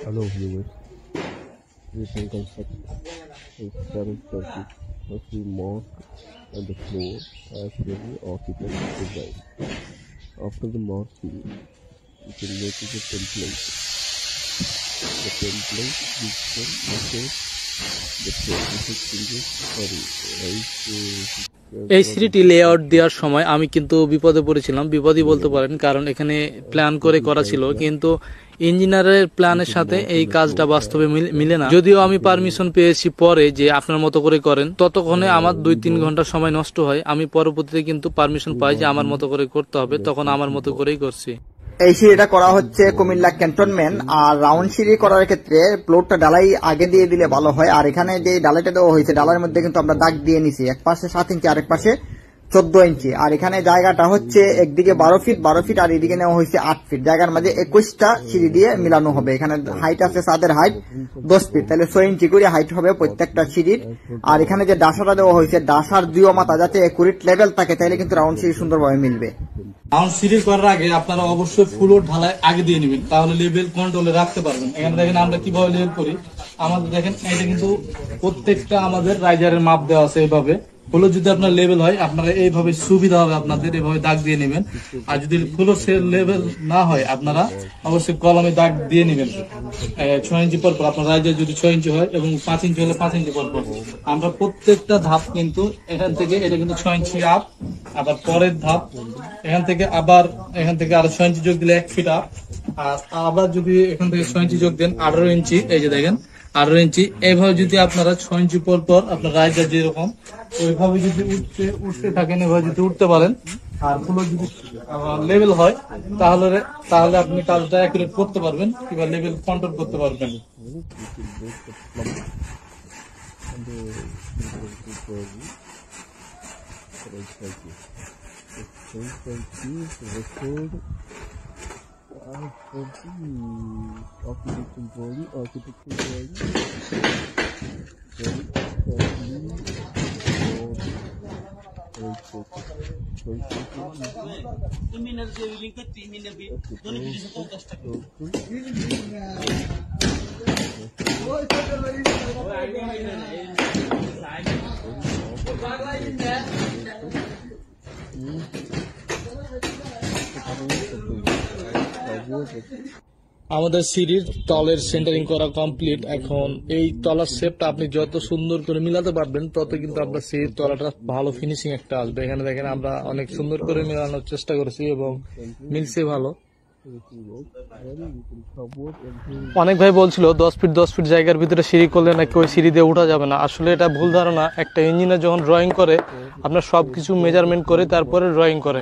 Hello viewers, we can construct a 730 mostly mosque on the floor as per the architect's design. After the mosque, you can make it a template. The template you can measure the 26 inches এই সিঁড়িটি layout দেওয়ার সময় আমি কিন্তু বিপদে পড়েছিলাম, বিপদই বলতে পারেন, কারণ এখানে প্ল্যান করে করা ছিল কিন্তু ইঞ্জিনিয়ারের প্ল্যানের সাথে এই কাজটা বাস্তবে মিলে না। যদিও আমি পারমিশন পেয়েছি পরে যে আপনার মতো করে করেন, ততক্ষণে আমার 2-3 ঘন্টা সময় নষ্ট হয়। আমি পরবর্তীতে কিন্তু পারমিশন পাই যে আমার মতো করে করতে হবে, তখন আমার মতো করেই করছি। এই সিঁড়িটা করা হচ্ছে কুমিল্লা ক্যান্টনমেন্ট। আর রাউন্ড সিঁড়ি করার ক্ষেত্রে ফ্লোরটা ডালাই আগে দিয়ে দিলে ভালো হয়। আর এখানে যে ডালাইটা দেওয়া হয়েছে, ডালার মধ্যে কিন্তু আমরা দাগ দিয়ে নিছি, এক পাশে 7 ইঞ্চি আরেক পাশে 14 ইঞ্চি। আর এখানে জায়গাটা হচ্ছে একদিকে 12 ফিট আর এদিকে নেওয়া হয়েছে 8 ফিট। জায়গার মাঝে 21টা সিঁড়ি দিয়ে মিলানো হবে। এখানে হাইট আছে, ছাদের হাইট 10 ফিট, তাহলে 6 ইঞ্চি করে হাইট হবে প্রত্যেকটা সিঁড়ির। আর এখানে যে ডাসাটা দেওয়া হয়েছে, ডাসার 2 মাথা যাতে একুরেট লেভেল থাকে, তাহলে কিন্তু রাউন্ড সিঁড়ি সুন্দরভাবে মিলবে। রাউন্ড সিঁড়ি করার আগে আপনারা অবশ্যই ফ্লোর ঢালাই আগে দিয়ে নেবেন, তাহলে লেভেল কন্ট্রোলে রাখতে পারবেন। এখানে দেখেন আমরা কিভাবে লেভেল করি। আমাদের দেখেন এটা কিন্তু প্রত্যেকটা আমাদের রাইজারের মাপ দেওয়া আছে এইভাবে। ফ্লোর যদি আপনার লেভেল হয়, আপনারা এইভাবে সুবিধা হবে, আপনাদের এইভাবে দাগ দিয়ে নেবেন। আর যদি ফ্লোর লেভেল না হয়, আপনারা অবশ্যই কলমে দাগ দিয়ে নেবেন 6 ইঞ্চি পর পর। আপনার রাইজার যদি 6 ইঞ্চি হয় এবং 5 ইঞ্চি হলে 5 ইঞ্চি পর পর। আমরা প্রত্যেকটা ধাপ কিন্তু এখান থেকে এটা কিন্তু 6 ইঞ্চি আপ, আবার পরের ধাপ এখান থেকে আরো 6 ইঞ্চি যোগ দিলে 1 ফিট আপ। আর আবার যদি এখান থেকে 6 ইঞ্চি যোগ দেন 18 ইঞ্চি, এই যে দেখেন 18 ইঞ্চি। এইভাবে যদি আপনারা 6 ইঞ্চি পর পর আপনার রাইজার যেরকম ওইভাবে যদি উঠতে থাকেন, এভাবে যদি উঠতে পারেন, আর পুরো যদি লেভেল হয়, তাহলে আপনি কাজটা অ্যাকুরেট করতে পারবেন কিংবা লেভেল কন্ট্রোল করতে পারবেন। আমাদের সিঁড়ির তলের সেন্টারিং করা কমপ্লিট। এখন এই তলার শেপটা আপনি যত সুন্দর করে মিলাতে পারবেন, তত কিন্তু আপনার সিঁড়ির তলাটা ভালো ফিনিশিং একটা আসবে। এখানে দেখেন আমরা অনেক সুন্দর করে মেলানোর চেষ্টা করেছি এবং মিলছে ভালো। অনেক ভাই বলছিল 10 ফিট জায়গার ভিতরে সিঁড়ি করলে নাকি ওই সিঁড়ি দিয়ে উঠা যাবে না। আসলে এটা ভুল ধারণা। একটা ইঞ্জিনিয়ার যখন ড্রয়িং করে, আপনার সবকিছু মেজারমেন্ট করে তারপরে ড্রয়িং করে।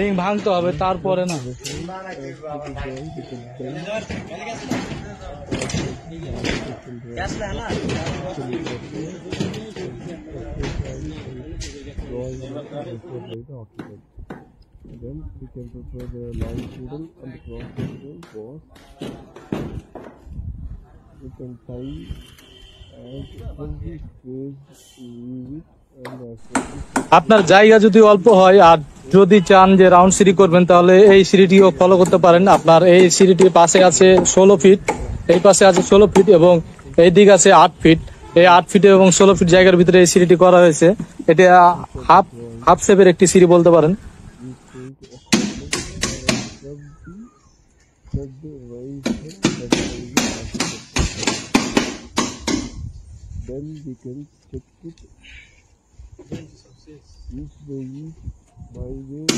রিং ভাঙতে হবে তারপরে না। Then we can prepare the line cable and the cross cable boss. We can tie and every space leave it and আপনার জায়গা যদি অল্প হয় আর যদি চান যে রাউন্ড সিঁড়ি করবেন, তাহলে এই সিঁড়িটিও ফলো করতে পারেন। আপনার এই সিঁড়িটির পাশে আছে 16 ফিট, এই পাশে আছে 16 ফিট এবং এই দিক আছে 8 ফিট। এই 8 ফিট এবং 16 ফিট জায়গার ভিতরে এই সিঁড়িটি করা হয়েছে। এটা হাফ শেপের একটি সিঁড়ি বলতে পারেন। then we can check it each by each by way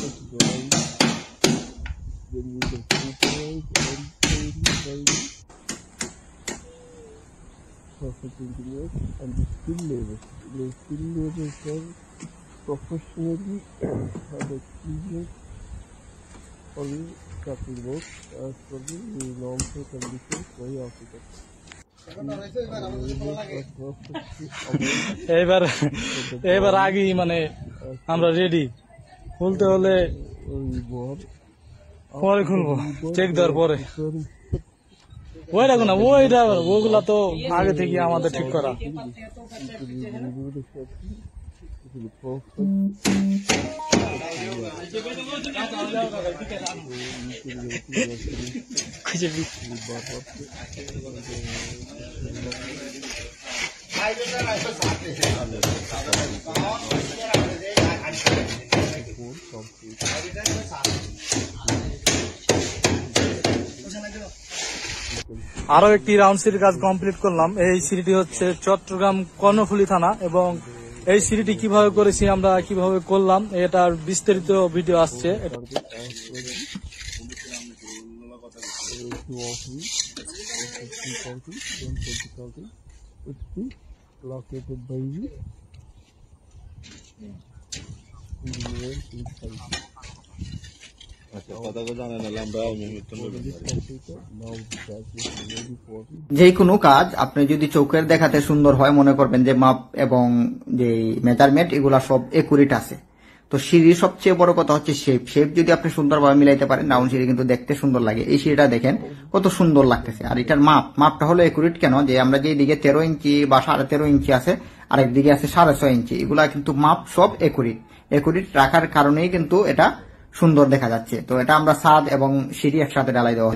of drawing. Then we can supervise and by perfect engineers and the skill labels. The skill labels are professionally have experience for the capital work as per the norms and conditions by architect. এবার আগেই মানে আমরা ready. খুলতে হলে পরে খুলবো, check দেওয়ার পরে। ওই দেখো না ওইটা, ওগুলা তো আগে থেকে আমাদের ঠিক করা। আরো একটি রাউন্ড সিঁড়ির কাজ কমপ্লিট করলাম। এই সিঁড়িটি হচ্ছে চট্টগ্রাম কর্ণফুলী থানা, এবং এই সিঁড়িটি কিভাবে করেছি আমরা, কিভাবে করলাম, এটার বিস্তারিত ভিডিও আসছে। যে কোনো কাজ আপনি যদি চোখের দেখাতে সুন্দর হয়, মনে করবেন যে মাপ এবং যে মেজারমেন্ট এগুলা সব একুরেট আছে। তো সিঁড়ির সবচেয়ে বড় কথা হচ্ছে শেপ যদি আপনি সুন্দরভাবে মিলাইতে পারেন, রাউন্ড সিঁড়ি কিন্তু দেখতে সুন্দর লাগে। এই সিঁড়িটা দেখেন কত সুন্দর লাগতেছে। আর এটার মাপটা হলো একুরেট কেন, যে আমরা যে দিকে 13 ইঞ্চি বা 13.5 ইঞ্চি আছে, আরেক দিকে আছে 6.5 ইঞ্চি, এগুলা কিন্তু মাপ সব একুরেট রাখার কারণেই কিন্তু এটা সুন্দর দেখা যাচ্ছে। তো এটা আমরা ছাদ এবং সিঁড়ি একসাথে ঢালাই দেওয়া